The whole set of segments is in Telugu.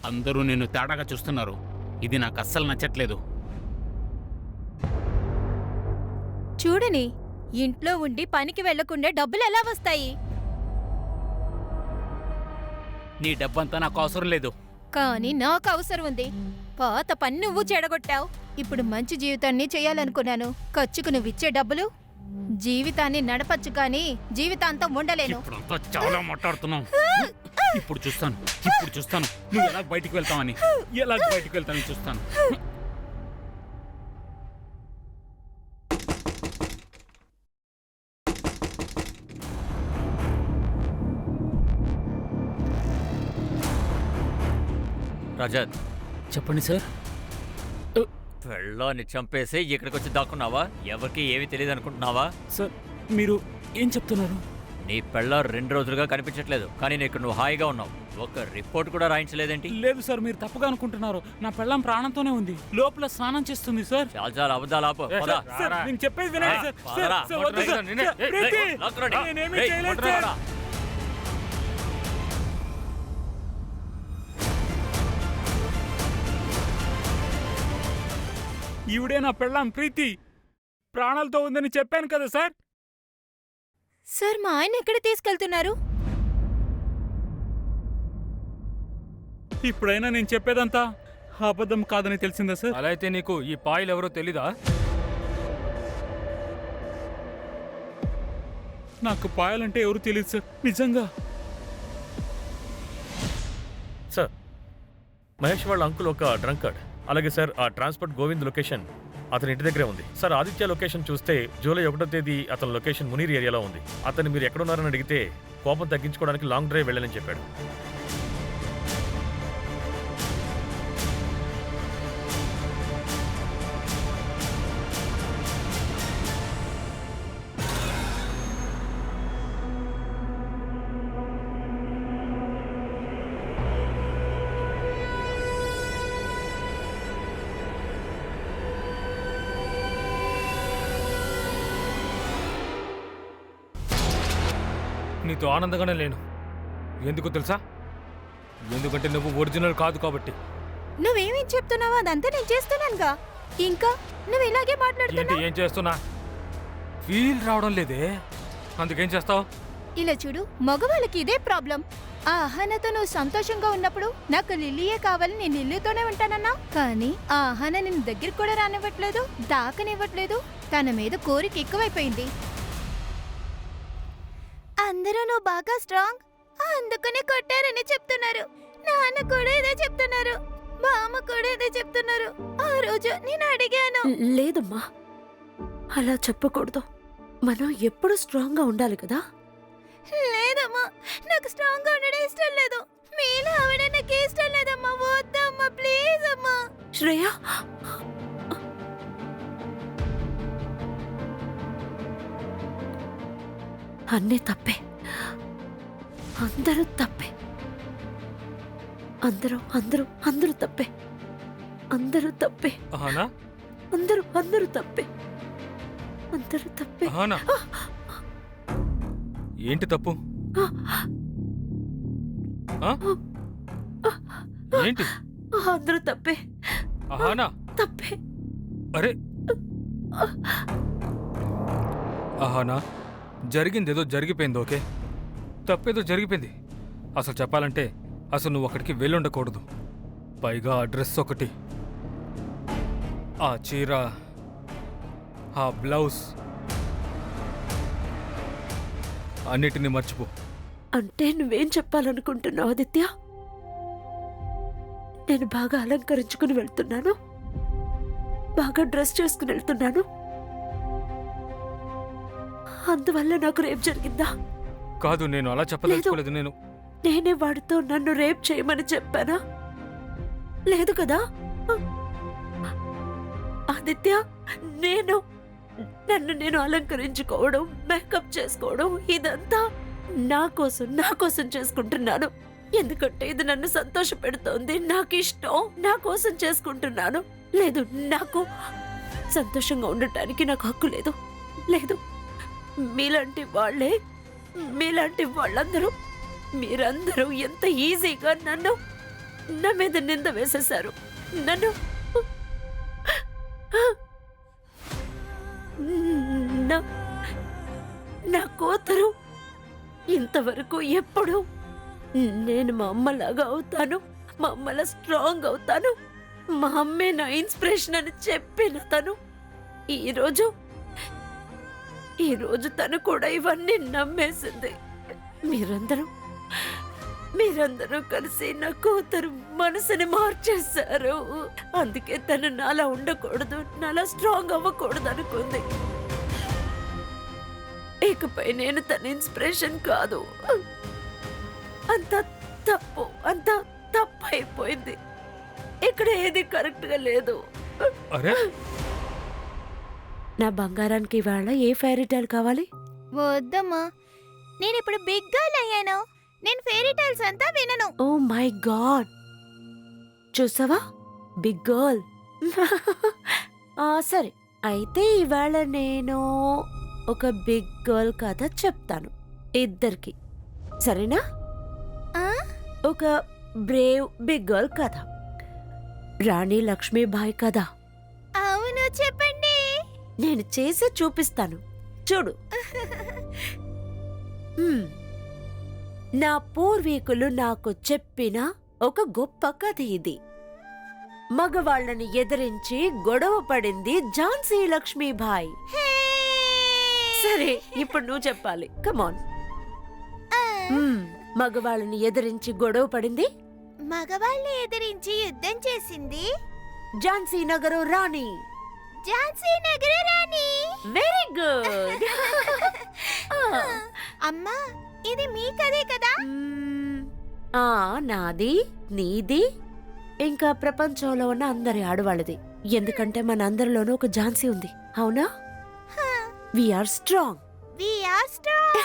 అందరూ నిన్ను తేడాగా చూస్తున్నారు. ఇది నాకు అస్సలు నచ్చట్లేదు. చూడని, ఇంట్లో ఉండి పనికి వెళ్లకుండా డబ్బులు ఎలా వస్తాయి? నీ డబ్బంతా నాకు అవసరం లేదు. కానీ నాకు అవసరం ఉంది. పాత పని నువ్వు చెడగొట్టావు. ఇప్పుడు మంచి జీవితాన్ని చేయాలనుకున్నాను. ఖర్చుకు నువ్విచ్చే డబ్బులు జీవితాన్ని నడపచ్చు, కానీ జీవితాంతం ఉండలేను. ఇప్పుడంతా చాలా మాట్లాడుతున్నావు. ఇప్పుడు చూస్తాను నువ్వు ఎలా బయటికి వెళ్తావని. చూస్తాను. రజత్, చెప్పండి సార్. పెళ్ళాన్ని చంపేసి ఇక్కడికి వచ్చి దాక్కున్నావా? ఎవరికి ఏమీ తెలియదు అనుకుంటున్నావా? సార్, మీరు ఏం చెప్తున్నారు? నీ పెళ్ళ 2 రోజులుగా కనిపించట్లేదు, కానీ ఇక్కడ నువ్వు హాయిగా ఉన్నావు. ఒక రిపోర్ట్ కూడా రాయించలేదేంటి? లేదు సార్, మీరు తప్పుగా అనుకుంటున్నారు. నా పెళ్ళాం ప్రాణంతోనే ఉంది. లోపల స్నానం చేస్తుంది సార్. చాలా చాలా అబద్ధాలు ఆపు. పద. సార్, నేను చెప్పేది వినండి సార్. పదరా. సార్, వద్దు సార్. ప్రీతి, నేనేమీ చేయలేదు సార్. ఈవిడే నా పెళ్ళాం ప్రీతి. ప్రాణాలతో ఉందని చెప్పాను కదా సార్. సార్, మా ఆయన ఎక్కడ తీసుకెళ్తున్నారు? ఇప్పుడైనా నేను చెప్పేదంతా అబద్ధం కాదని తెలిసిందా సార్? అలా అయితే నీకు ఈ పాయిలు ఎవరో తెలీదా? నాకు పాయాలంటే ఎవరు తెలియదు సార్, నిజంగా. సార్, మహేష్ వాళ్ళ అంకుల్ ఒక డ్రంకర్డ్. అలాగే సార్, ఆ ట్రాన్స్పోర్ట్ గోవింద్ లొకేషన్ అతని ఇంటి దగ్గరే ఉంది. సార్, ఆదిత్య లొకేషన్ చూస్తే జూలై 1వ తేదీ అతని లొకేషన్ మునీర్ ఏరియాలో ఉంది. అతన్ని మీరు ఎక్కడున్నారని అడిగితే కోపం తగ్గించుకోవడానికి లాంగ్ డ్రైవ్ వెళ్ళాలని చెప్పాడు. నీతో ఆనందంగానే లేను. ఎందుకు తెలుసా? ఎందుకంటే నువ్వు ఒరిజినల్ కాదు కాబట్టి. నువ్వేమేం చెప్తున్నావో అదంతా నేను చేస్తున్నానుగా. ఇంకా నువ్వు ఇలాగే ఏంటి మాట్లాడుతున్నావు. ఏం చేస్తున్నా? ఫీల్ రావడం లేదే, అందుకేం చేస్తావు? ఇలా చూడు, మగవాళ్ళకి ఇదే ప్రాబ్లం. ఆ అహనతో నువ్వు సంతోషంగా ఉన్నప్పుడు నాకు లిల్లీయే కావాలి, నేను లిల్లీతోనే ఉంటానన్నా. కానీ ఆ అహన నిన్ను దగ్గరికి కూడా రానివ్వట్లేదు, దాకనివ్వట్లేదు. తన మీద కోరిక ఎక్కువైపోయింది. అందరూ నువ్వు బాగా స్ట్రాంగ్, అందుకనే కొట్టారని చెప్తున్నారు. నాన్న కూడా ఇదే చెప్తున్నారు, బామ్మ కూడా ఇదే చెప్తున్నారు. ఆ రోజు నేను అడిగాను. లేదమ్మా, అలా చెప్పకూడదు. మనం ఎప్పుడు స్ట్రాంగ్ గా ఉండాలి కదా. లేదమ్మా, నాకు స్ట్రాంగ్ గా ఉండడం ఇష్టం లేదు. మీలో ఆవిడ నాకు ఇష్టం లేదమ్మా. వద్దమ్మా, ప్లీజ్ అమ్మా. శ్రేయ, అన్నీ తప్పే, అందరూ తప్పే, అందరూ అందరూ అందరూ తప్పే, అందరూ తప్పే, అహానా, అందరూ అందరూ తప్పే, అందరూ తప్పే. అహానా, ఏంటి తప్పు? ఆ? ఏంటి? అందరూ తప్పే, అహానా, తప్పే. అరే అహానా, జరిగిందేదో జరిగిపోయింది. ఓకే, తప్పేదో జరిగిపోయింది. అసలు చెప్పాలంటే అసలు నువ్వు అక్కడికి వెళ్ళుండకూడదు. పైగా ఆ డ్రెస్ ఒకటి, ఆ చీర, ఆ బ్లౌజ్, అన్నిటినీ మర్చిపో. అంటే నువ్వేం చెప్పాలనుకుంటున్నావు ఆదిత్య? నేను బాగా అలంకరించుకుని వెళ్తున్నాను, బాగా డ్రెస్ చేసుకుని వెళ్తున్నాను, అందువల్ల నాకు రేప్ జరిగిందా? కాదు, నేను అలా చెప్పదలుచుకోలేదు. నేనే వాడితో నన్ను రేప్ చేయమని చెప్పానా? లేదు కదా ఆదిత్య. నన్ను అలంకరించుకోవడం, మేకప్ చేసుకోవడం, ఇదంతా నా కోసం చేసుకుంటున్నాను. ఎందుకంటే ఇది నన్ను సంతోష పెడుతోంది, నాకు ఇష్టం, నా కోసం చేసుకుంటున్నాను. లేదు, నాకు సంతోషంగా ఉండటానికి నాకు హక్కు లేదు. లేదు, మీలాంటి వాళ్ళందరూ, మీరందరూ ఎంత ఈజీగా నా మీద నింద వేసేశారు. నన్ను నా కూతురు ఇంతవరకు ఎప్పుడు నేను మా అమ్మలాగా అవుతాను, మా అమ్మలా స్ట్రాంగ్ అవుతాను, మా అమ్మే నా ఇన్స్పిరేషన్ అని చెప్పిన తను ఈరోజు తను కూడా ఇవన్నీ నమ్మేసింది. మీరందరూ కలిసి నా కూతురు మనసుని మార్చేశారు. అందుకే తను నాలా ఉండకూడదు, నాలా స్ట్రాంగ్ అవ్వకూడదు అనుకుంది. ఇకపై నేను తన ఇన్స్పిరేషన్ కాదు. అంత తప్పు అయిపోయింది. ఇక్కడ ఏది కరెక్ట్ గా లేదు. అరే నా బంగారానికి ఇవాళ ఏ ఫైరీ టైల్ కావాలి? వద్దమ్మా, నేను ఇప్పుడు బిగ్ గర్ల్ అయ్యాను. నేను ఫెయిరీ టైల్స్ అంతా వినను. ఓ మై గాడ్, చూసావా బిగ్ గర్ల్. సరే, అయితే ఇవాళ నేను ఒక బిగ్ గర్ల్ కథ చెప్తాను ఇద్దరికి, సరేనా? ఆ? ఒక బ్రేవ్ బిగ్ గర్ల్ కథ, రాణి లక్ష్మీబాయి కథ. అవును, చెప్పండి. నేను చేసి చూపిస్తాను, చూడు. నా పూర్వీకులు నాకు చెప్పిన ఒక గొప్ప కథ ఇది. మగవాళ్లని ఎదిరించి గొడవ పడింది ఝాన్సీ లక్ష్మీబాయి. సరే, ఇప్పుడు నువ్వు చెప్పాలి. కమాన్. మగవాళ్ళని ఎదిరించి గొడవ పడింది, మగవాళ్ళని ఎదిరించి యుద్ధం చేసింది ఝాన్సీ నగరు రాణి. ఝాన్సీ నగర రాణి. Very good. అమ్మా, ఇది మీ కథే కదా? నాది, నీది, ఇంకా ప్రపంచంలో ఉన్న అందరి ఆడవాళ్ళది. ఎందుకంటే మన అందరిలోనూ ఒక ఝాన్సీ ఉంది, అవునా? We are strong. We are strong.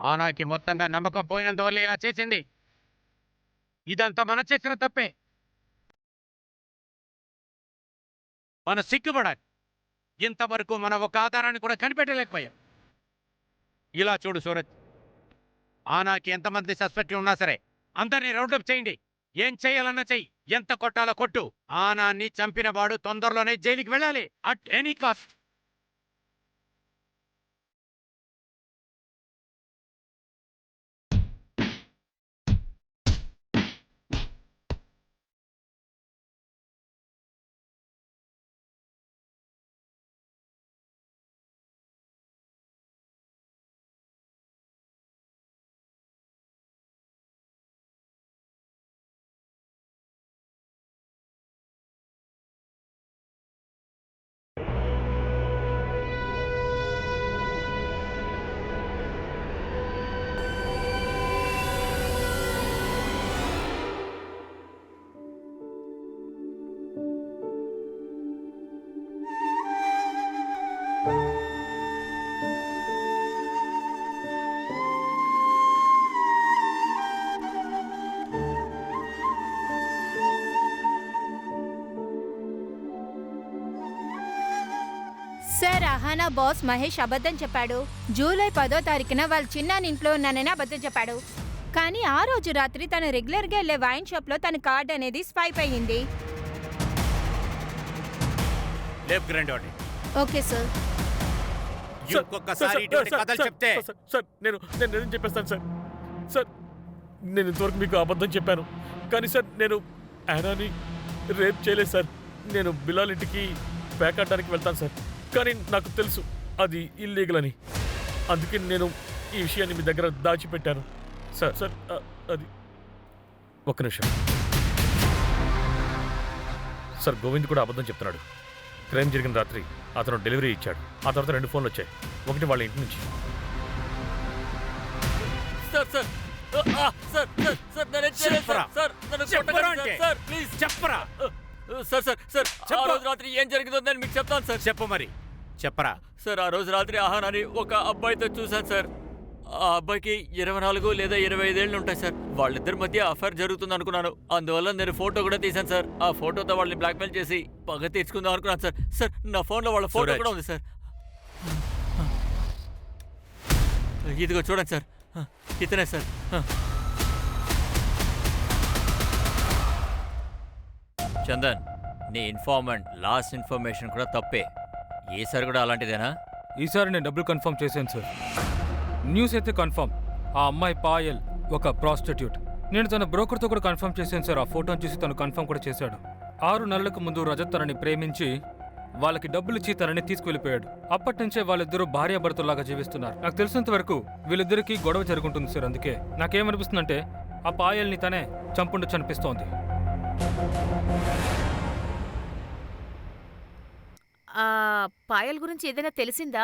ఆనాకి మొత్తంగా నమ్మకం పోయినందువల్ల ఇలా చేసింది. ఇదంతా మనం చేసిన తప్పే. మన సిగ్గుపడాలి. ఇంతవరకు మనం ఒక ఆధారాన్ని కూడా కనిపెట్టలేకపోయాం. ఇలా చూడు సూరజ్, ఆనాకి ఎంతమంది సస్పెక్ట్లు ఉన్నా సరే అందరినీ రౌండప్ చేయండి. ఏం చేయాలన్నా చెయ్యి, ఎంత కొట్టాలో కొట్టు. ఆనాన్ని చంపిన వాడు తొందరలోనే జైలుకి వెళ్ళాలి, at any cost. Sir, Ahana boss Mahesh అబద్ధం చెప్పాడు. జూలై 10వ తారీఖున వాళ్ళ చిన్నాన్న ఇంట్లో ఉన్నానని అబద్ధం చెప్పాడు. కానీ ఆ రోజు రాత్రి తను రెగ్యులర్గా వెళ్ళే వైన్ షాప్లో తన కార్డ్ అనేది స్వైప్ అయ్యింది. Okay sir. ఇంకొకసారి ఇటువంటి కథలు చెప్తే సార్ నేను నిజం చెప్పేస్తాను సార్. సార్ నేను ఇంతవరకు మీకు అబద్ధం చెప్పాను, కానీ సార్ నేను యానాని రేప్ చేయలేదు సార్. నేను బిలాల్ ఇంటికి పేకాడడానికి వెళ్తాను సార్. కానీ నాకు తెలుసు అది ఇల్లీగల్ అని. అందుకే నేను ఈ విషయాన్ని మీ దగ్గర దాచిపెట్టాను సార్. సార్ అది ఒక్క నిమిషం సార్. గోవింద్ కూడా అబద్ధం చెప్తున్నాడు. క్రైమ్ జరిగిన రాత్రి అతను డెలివరీ ఇచ్చాడు. ఆ తర్వాత 2 ఫోన్లు వచ్చాయి. ఒకటి వాళ్ళ ఇంటి నుంచి. సార్ సార్ సార్ సార్ నన్ను చెప్పరా? సార్ నన్ను చెప్పరా కొట్టకండి అంటే? సార్ ప్లీజ్ చెప్పరా? సార్ సార్ సార్ ఆ చెప్పు. రోజు రాత్రి ఏం జరిగిందో నేను మీకు చెప్తాను సార్. చెప్పు మరి, చెప్పరా? సార్ ఆ రోజు రాత్రి ఆహానాన్ని ఒక అబ్బాయితో చూశాను సార్. ఆ అబ్బాయికి 24 లేదా 25 ఏళ్ళు ఉంటాయి సార్. వాళ్ళిద్దరి మధ్య అఫైర్ జరుగుతుంది అనుకున్నాను. అందువల్ల నేను ఫోటో కూడా తీశాను సార్. ఆ ఫోటోతో వాళ్ళని బ్లాక్మెయిల్ చేసి పగ తీర్చుకుందాం అనుకున్నాను సార్. సార్ నా ఫోన్లో వాళ్ళ ఫోటో సూరజ్. కూడా ఉంది సార్. ఇదిగో చూడండి సార్, ఇతనే సార్. చందన్, నీ ఇన్ఫార్మెంట్ లాస్ట్ ఇన్ఫర్మేషన్ కూడా తప్పే. ఈసారి కూడా అలాంటిదేనా? ఈసారి నేను డబ్బులు కన్ఫర్మ్ చేశాను సార్. న్యూస్ అయితే కన్ఫర్మ్. ఆ అమ్మాయి పాయల్ ఒక ప్రాస్టిట్యూట్. నేను తన బ్రోకర్తో కూడా కన్ఫర్మ్ చేశాను సార్. ఆ ఫోటోని చూసి తను కన్ఫర్మ్ కూడా చేశాడు. 6 నెలలకు ముందు రజత్ తనని ప్రేమించి వాళ్ళకి డబ్బులు ఇచ్చి తనని తీసుకువెళ్ళిపోయాడు. అప్పటి నుంచే వాళ్ళిద్దరూ భార్యాభర్తలాగా జీవిస్తున్నారు. నాకు తెలిసినంత వరకు వీళ్ళిద్దరికీ గొడవ జరుగుతుంది సార్. అందుకే నాకేమనిపిస్తుందంటే ఆ పాయల్ని తనే చంపుండొచ్చు అనిపిస్తోంది. పాయల్ గురించి ఏదైనా తెలిసిందా?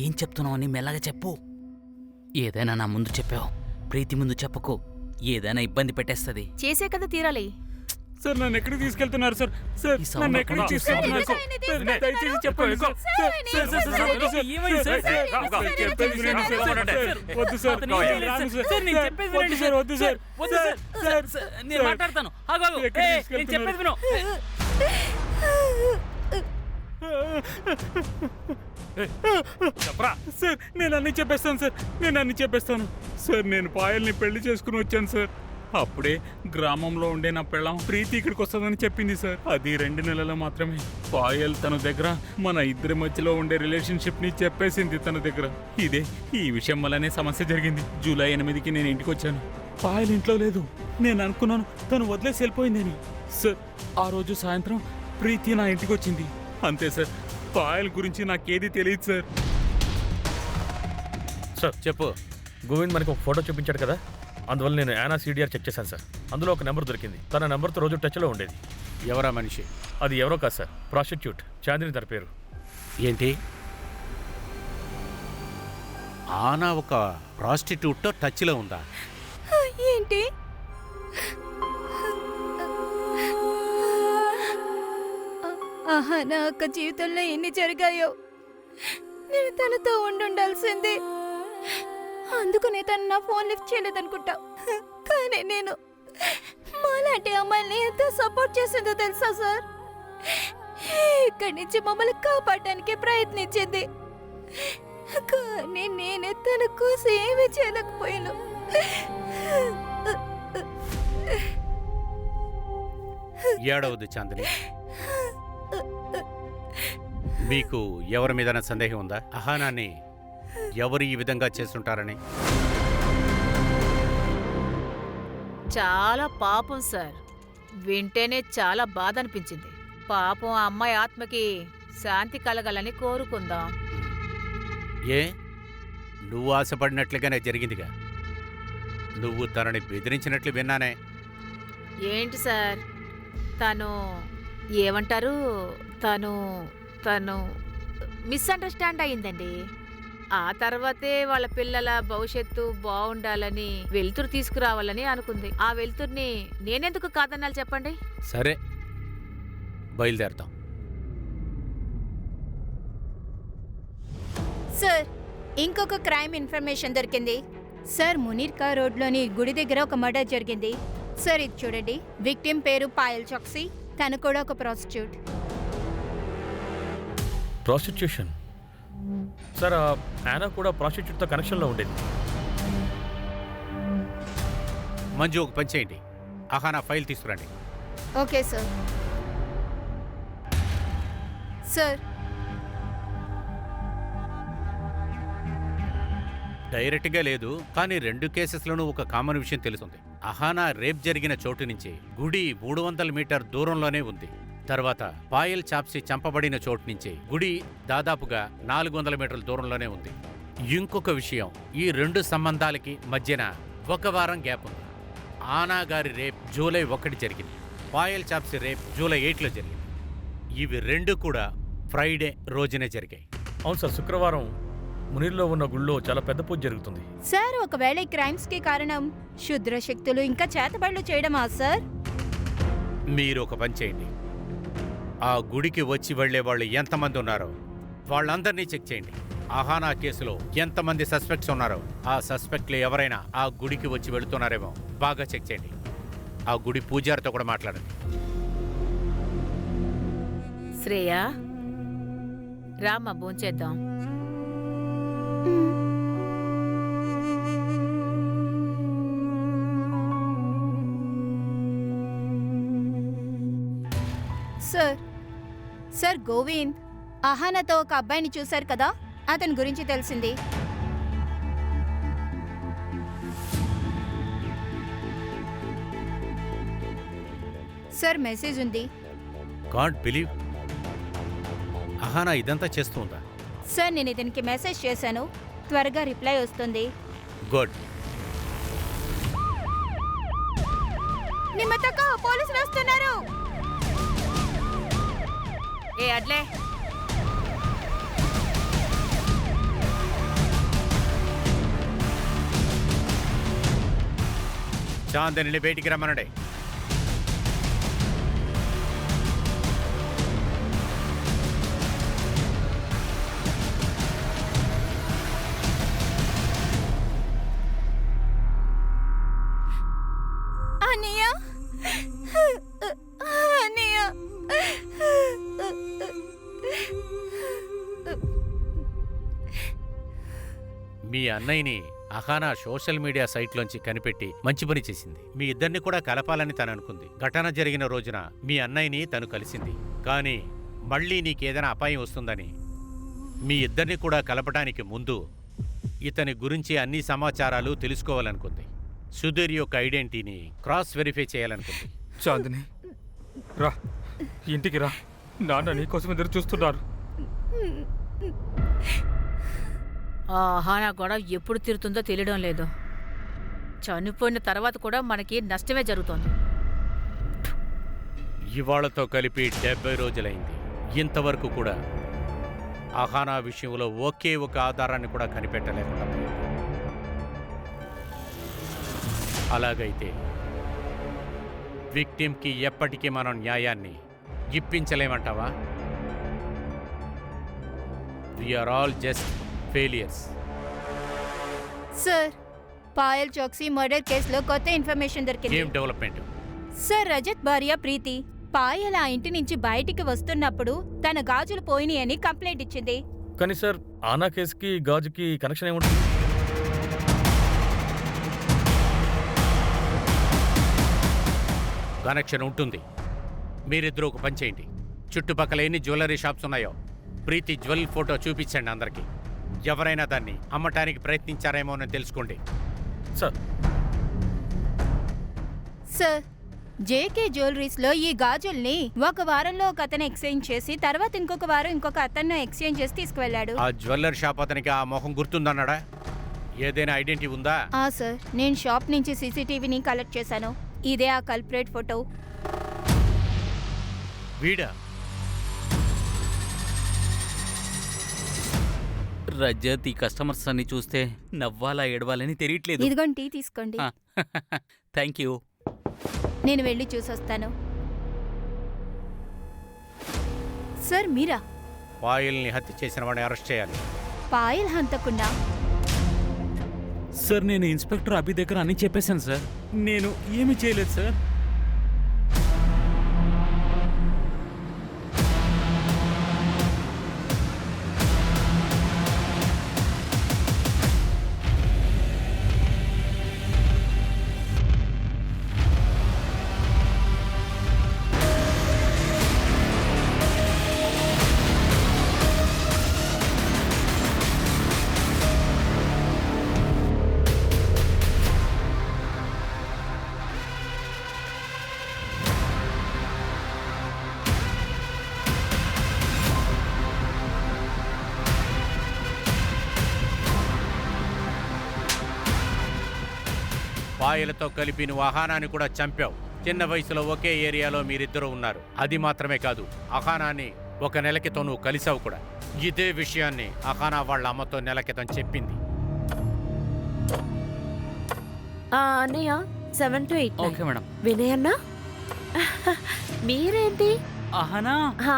ఏం చెప్తున్నావు అని మెల్లగా చెప్పు. ఏదైనా నా ముందు చెప్పావు, ప్రీతి ముందు చెప్పకు. ఏదైనా ఇబ్బంది పెట్టేస్తుంది. చేసే కదా తీరాలి. సార్ నన్ను ఎక్కడికి తీసుకెళ్తున్నారు సార్? సార్ ఈ సౌండ్ నన్ను ఎక్కడ ఎక్కడికి తీసుకెళ్తున్నారు సార్? సార్, దయచేసి చెప్పండి సార్. సార్, సార్, సార్, వద్దు సార్. ఏమైంది సార్? సార్, సార్, చెప్పేది వినండి సార్. సార్, వద్దు సార్. అతను ఏం చేయలేదు రాను సార్. సార్, నేను చెప్పేది వద్దు వినండి సార్, వద్దు సార్. వద్దు సార్. సార్, సార్, నేను సార్. మాట్లాడతాను. ఆగు, ఆగు. ఎక్కడికి ఏయ్, నేను తీసుకెళ్తున్నారు? చెప్పేది విను. చెప్పరా? సార్, నేను అన్ని చెప్పేస్తాను సార్. నేను అన్ని చెప్పేస్తాను సార్. నేను పాయల్ని పెళ్లి చేసుకుని వచ్చాను సార్. అప్పుడే గ్రామంలో ఉండే నా పెళ్ళాం ప్రీతి ఇక్కడికి వస్తుందని చెప్పింది సార్. అది 2 నెలలు మాత్రమే. పాయల్ తన దగ్గర మన ఇద్దరి మధ్యలో ఉండే రిలేషన్షిప్ ని చెప్పేసింది తన దగ్గర. ఈ విషయం వల్లనే సమస్య జరిగింది. జూలై 8కి నేను ఇంటికి వచ్చాను. పాయల్ ఇంట్లో లేదు. నేను అనుకున్నాను తను వదిలేసి వెళ్ళిపోయిందని. సార్, ఆ రోజు సాయంత్రం ప్రీతి నా ఇంటికి వచ్చింది. అంతే సార్. పాయల్ గురించి నాకేది తెలియదు సార్. సార్ చెప్పు. గోవింద్ మనకి ఒక ఫోటో చూపించాడు కదా, అందువల్ల నేను యానా CDR చెక్ చేశాను సార్. అందులో ఒక నెంబర్ దొరికింది. తన నెంబర్తో రోజు టచ్లో ఉండేది. ఎవరా మనిషి? అది ఎవరో కాదు సార్, ప్రాస్టిట్యూట్ చాందిని తన పేరు. ఏంటి? ఆనా ఒక ప్రాస్టిట్యూట్తో టచ్లో ఉందా? ఏంటి? ఆహా, నా అక్క జీవితంలో ఎన్ని జరిగాయో. నేను తనతో ఉండాల్సింది. అందుకనే తను నా ఫోన్ లిఫ్ట్ చేయలేదనుకుంటా. కానీ నేను మాలాంటి అమ్మాయిని ఎంత సపోర్ట్ చేసిందో తెలుసా సార్? ఇక్కడి నుంచి మమ్మల్ని కాపాడడానికి ప్రయత్నించింది. కానీ నేనే తన కోసం ఏమీ చేయలేకపోయాను. ఏడవద్దు చాందిని. మీకు ఎవరి మీద సందేహం ఉందా? అహానాన్ని ఎవరు ఈ విధంగా చేస్తుంటారని? చాలా పాపం సార్. వింటేనే చాలా బాధ అనిపించింది. పాపం ఆ అమ్మాయి ఆత్మకి శాంతి కలగాలని కోరుకుందాం. ఏ, నువ్వు ఆశపడినట్లుగానే జరిగిందిగా. నువ్వు తనని బెదిరించినట్లు విన్నానే. ఏంటి సార్, తను ఏమంటారు, తను తను మిస్అండర్స్టాండ్ అయ్యిందండి. ఆ తర్వాతే వాళ్ళ పిల్లల భవిష్యత్తు బాగుండాలని వెలుతురు తీసుకురావాలని అనుకుంది. ఆ వెలుతుర్ని నేనెందుకు కాదన్నాలి చెప్పండి? సరే, బయలుదేరతాం. సార్, ఇంకొక క్రైమ్ ఇన్ఫర్మేషన్ దొరికింది. సార్, మునీర్కా రోడ్లోని గుడి దగ్గర ఒక మర్డర్ జరిగింది. సార్, ఇది చూడండి. విక్టిమ్ పేరు పాయల్ చోక్సీ. తను కూడా ఒక ప్రాస్టిట్యూట్. Prostitution sir. యానా కూడా ప్రాస్టిట్యూట్తో కనెక్షన్లో ఉండేది. మంజు, ఒక పని చేయండి. అహానా ఫైల్ తీసుకురండి. Okay sir. సార్, డైరెక్ట్గా లేదు, కానీ 2 కేసెస్లోనూ ఒక కామన్ విషయం తెలుసుంది. అహానా రేప్ జరిగిన చోటు నుంచి గుడి 300 మీటర్ దూరంలోనే ఉంది. తర్వాత పాయల్ చాప్సీ చంపబడిన చోటు నుంచి గుడి దాదాపుగా 400 మీటర్ల దూరంలోనే ఉంది. ఇంకొక విషయం, ఈ 2 సంబంధాలకి మధ్యన 1 వారం గ్యాప్ ఉంది. ఆనా గారి రేప్ జూలై 1 జరిగింది. పాయల్ చాప్సీ రేప్ జూలై 8లో జరిగింది. ఇవి 2 కూడా ఫ్రైడే రోజునే జరిగాయి. అవును సార్, శుక్రవారం మునీర్లో ఉన్న గుళ్ళో చాలా పెద్ద పూజ జరుగుతుంది. సార్ ఒకవేళ ఈ క్రైమ్స్ కి కారణం క్షుద్ర శక్తులు ఇంకా చేతబడులు చేయడమా సార్? మీరు ఒక పని చేయండి, ఆ గుడికి వచ్చి వెళ్లే వాళ్ళు ఎంతమంది ఉన్నారో వాళ్ళందరినీ చెక్ చేయండి. అహానా కేసులో ఎంతమంది సస్పెక్ట్స్ ఉన్నారో ఆ సస్పెక్ట్లు ఎవరైనా ఆ గుడికి వచ్చి వెళుతున్నారేమో బాగా చెక్ చేయండి. ఆ గుడి పూజారితో కూడా మాట్లాడండి. శ్రేయ, రామ్మా భోంచేద్దాం. సార్ సార్ గోవింద్ అహానాతో ఒక అబ్బాయిని చూశారు కదా, అతని గురించి తెలిసింది. సార్ మెసేజ్ ఉంది. గాడ్ బిలీవ్, అహానా ఇదంతా చేస్తూ ఉందా? సార్ నేను ఇతనికి మెసేజ్ చేశాను, త్వరగా రిప్లై వస్తుంది. గుడ్. నిమ్మతక్క పోలీసులు వస్తున్నారు. ఏ అడ్లే, చాందనిని బయటికి రమ్మనండి. అన్నయ్య, అన్నయ్య, మీ అన్నయ్యని అహానా సోషల్ మీడియా సైట్లోంచి కనిపెట్టి మంచి పని చేసింది. మీ ఇద్దరిని కూడా కలపాలని తను అనుకుంది. ఘటన జరిగిన రోజున మీ అన్నయ్యని తను కలిసింది. కానీ మళ్ళీ నీకేదైనా అపాయం వస్తుందని మీ ఇద్దరిని కూడా కలపడానికి ముందు ఇతని గురించి అన్ని సమాచారాలు తెలుసుకోవాలనుకుంది. సుధీర్ యొక్క ఐడెంటిటీని క్రాస్ వెరిఫై చేయాలనుకుంది. చాందిని రా, ఇంటికి రా, నాన్న నీకోసం ఎదురు చూస్తున్నారు. ఆ అహానా గొడవ ఎప్పుడు తీరుతుందో తెలియడం లేదు. చనిపోయిన తర్వాత కూడా మనకి నష్టమే జరుగుతోంది. ఇవాళతో కలిపి 70 రోజులైంది. ఇంతవరకు కూడా అహానా విషయంలో ఒకే ఒక ఆధారాన్ని కూడా కనిపెట్టలేకుండా పోయింది. అలాగైతే విక్టిమ్కి ఎప్పటికీ మనం న్యాయాన్ని ఇప్పించలేమంటావా? We are all just failures. Sir Payal Chouksey murder కేసులో కొత్త ఇన్ఫర్మేషన్ దొరికింది. ఏం డెవలప్మెంట్? సార్ రజత్ భార్య ప్రీతి పాయల్ ఆ ఇంటి నుంచి బయటికి వస్తున్నప్పుడు తన గాజులు పోయినాయని కంప్లైంట్ ఇచ్చింది. కానీ సార్, ఆనా కేసుకి గాజుకి కనెక్షన్ ఏముంటుంది? కనెక్షన్ ఉంటుంది. మీరిద్దరూ ఒక పని చేయండి, చుట్టుపక్కల ఎన్ని జ్యువెలరీ షాప్స్ ఉన్నాయో ప్రీతి జ్యువెల్ ఫోటో చూపించండి అందరికీ. ఎవరైనా దాన్ని అమ్మటానికి ప్రయత్నించారేమో అని తెలుసుకోండి. సార్ సార్ జేకే జ్యువెలరీస్ లో ఈ గాజుల్ని ఒక వారంలో ఒక అతను ఎక్స్చేంజ్ చేసి తర్వాత ఇంకొక వారం ఇంకొక అతను ఎక్స్చేంజ్ చేసి తీసుకువెళ్ళాడు. ఆ జ్యువెలరీ షాప్ అతనికి ఆ మొహం గుర్తుందన్నాడా? ఏదైనా ఐడెంటిటీ ఉందా? సార్ నేను షాప్ నుంచి సీసీటీవీని కలెక్ట్ చేశాను. ఇదే ఆ కల్ప్రేట్ ఫోటో. వీడా? రజత్, ఈ కస్టమర్స్ అన్ని చూస్తే నవ్వాలా ఏడవాలని తెలియట్లేదు. ఇదిగోండి టీ తీసుకోండి. Thank you. నేను వెళ్ళి చూసొస్తాను. సార్ మీరా? పాయల్ని హత్య చేసిన వాడిని అరెస్ట్ చేయాలి. పాయల్ హంతకుండా? సార్ నేను ఇన్స్పెక్టర్ అభి దగ్గర అన్ని చెప్పేశాను సార్. నేను ఏమీ చేయలేదు సార్. పాయలతో కలిపి నువ్వు అహానాన్ని కూడా చంపావు. చిన్న వయసులో ఒకే ఏరియాలో మీరిద్దరూ ఉన్నారు. అది మాత్రమే కాదు, అహానాన్ని 1 నెల క్రితం నువ్వు కలిసావు కూడా. ఇదే విషయాన్ని అహానా వాళ్ళ అమ్మతో నెల క్రితం చెప్పింది. అన్నయ్య 7 to 8. Okay madam. వినయ్ అన్న మీరేంటి? అహానా హా,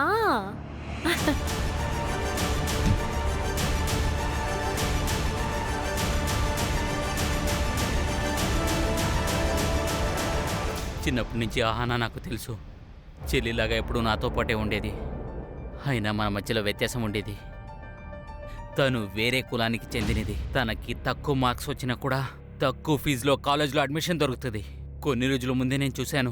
చిన్నప్పటి నుంచి అహానా నాకు తెలుసు. చెల్లిలాగా ఎప్పుడూ నాతో పాటే ఉండేది. అయినా మన మధ్యలో వ్యత్యాసం ఉండేది. తను వేరే కులానికి చెందినది. తనకి తక్కువ మార్క్స్ వచ్చినా కూడా తక్కువ ఫీజులో కాలేజ్లో అడ్మిషన్ దొరుకుతుంది. కొన్ని రోజుల ముందే నేను చూశాను.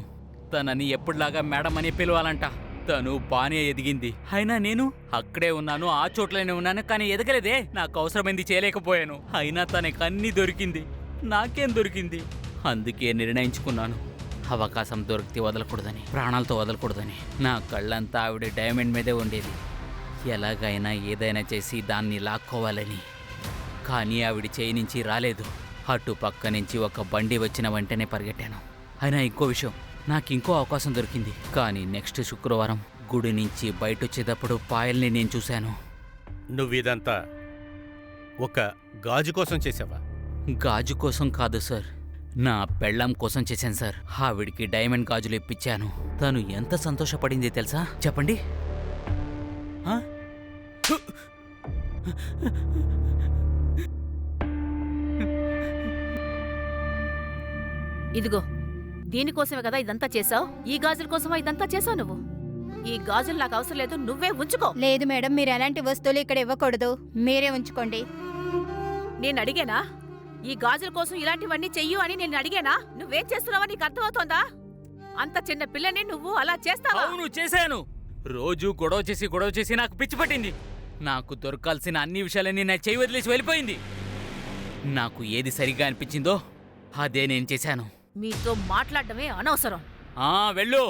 తనని ఎప్పుడులాగా మేడం అని పిలవాలంట. తను బానే ఎదిగింది. అయినా నేను అక్కడే ఉన్నాను, ఆ చోట్లోనే ఉన్నాను, కానీ ఎదగలేదే. నాకు అవసరమైంది చేయలేకపోయాను. అయినా తనకి అన్నీ దొరికింది, నాకేం దొరికింది? అందుకే నిర్ణయించుకున్నాను, అవకాశం దొరికితే వదలకూడదని, ప్రాణాలతో వదలకూడదని. నా కళ్ళంతా ఆవిడ డైమండ్ మీదే ఉండేది. ఎలాగైనా ఏదైనా చేసి దాన్ని లాక్కోవాలని. కానీ ఆవిడ చేయి నుంచి రాలేదు. అటు పక్క నుంచి ఒక బండి వచ్చిన వెంటనే పరిగెట్టాను. అయినా ఇంకో విషయం, నాకు ఇంకో అవకాశం దొరికింది. కానీ నెక్స్ట్ శుక్రవారం గుడి నుంచి బయటొచ్చేటప్పుడు పాయల్ని నేను చూశాను. నువ్విదంతా ఒక గాజు కోసం చేసావా? గాజు కోసం కాదు సార్, నా పెళ్ళాం కోసం చేశాను సార్. ఆవిడికి డైమండ్ గాజులు ఇప్పించాను. తను ఎంత సంతోషపడింది తెలుసా? చెప్పండి. ఆ? ఇదిగో, దీనికోసమే కదా ఇదంతా చేసావు? ఈ గాజుల కోసమా ఇదంతా చేసావు నువ్వు? ఈ గాజులు నాకు అవసరం లేదు, నువ్వే ఉంచుకో. లేదు మేడం, మీరు ఎలాంటి వస్తువులు ఇక్కడ ఇవ్వకూడదు, మీరే ఉంచుకోండి. నేను అడిగానా? ఈ గాజుల కోసం ఇలాంటివన్నీ చెయ్యు అని నేను అడిగానా? నువ్వేం చేస్తున్నావో నీకు అర్థమవుతోందా? అంత చిన్న పిల్లని నువ్వు అలా చేస్తావా? అవును, చేశాను. రోజు గొడవ చేసి నాకు పిచ్చి పట్టింది. నాకు దొరకాల్సిన అన్ని విషయాలన్నీ నా చేయి వదిలేసి వెళ్ళిపోయింది. నాకు ఏది సరిగ్గా అనిపించిందో అదే నేను చేశాను. మీతో మాట్లాడటమే అనవసరం. వెళ్ళు.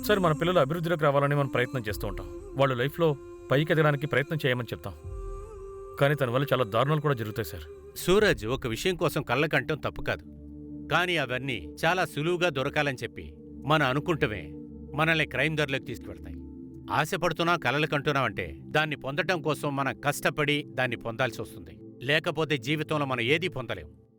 సార్, మన పిల్లలు అభివృద్ధిలోకి రావాలని మనం ప్రయత్నం చేస్తూ ఉంటాం. వాళ్ళు లైఫ్లో పైకి ఎదగడానికి ప్రయత్నం చేయమని చెప్తాం. కానీ తన వల్ల చాలా దారుణాలు కూడా జరుగుతాయి సార్. సూరజ్, ఒక విషయం కోసం కళ్ళకంటం తప్పు కాదు. కానీ అవన్నీ చాలా సులువుగా దొరకాలని చెప్పి మనం అనుకుంటమే మనల్ని క్రైమ్ దారిలోకి తీసుకువెళ్తాయి. ఆశపడుతున్నాం, కలలు కంటున్నామంటే దాన్ని పొందటం కోసం మనం కష్టపడి దాన్ని పొందాల్సి వస్తుంది. లేకపోతే జీవితంలో మనం ఏదీ పొందలేం.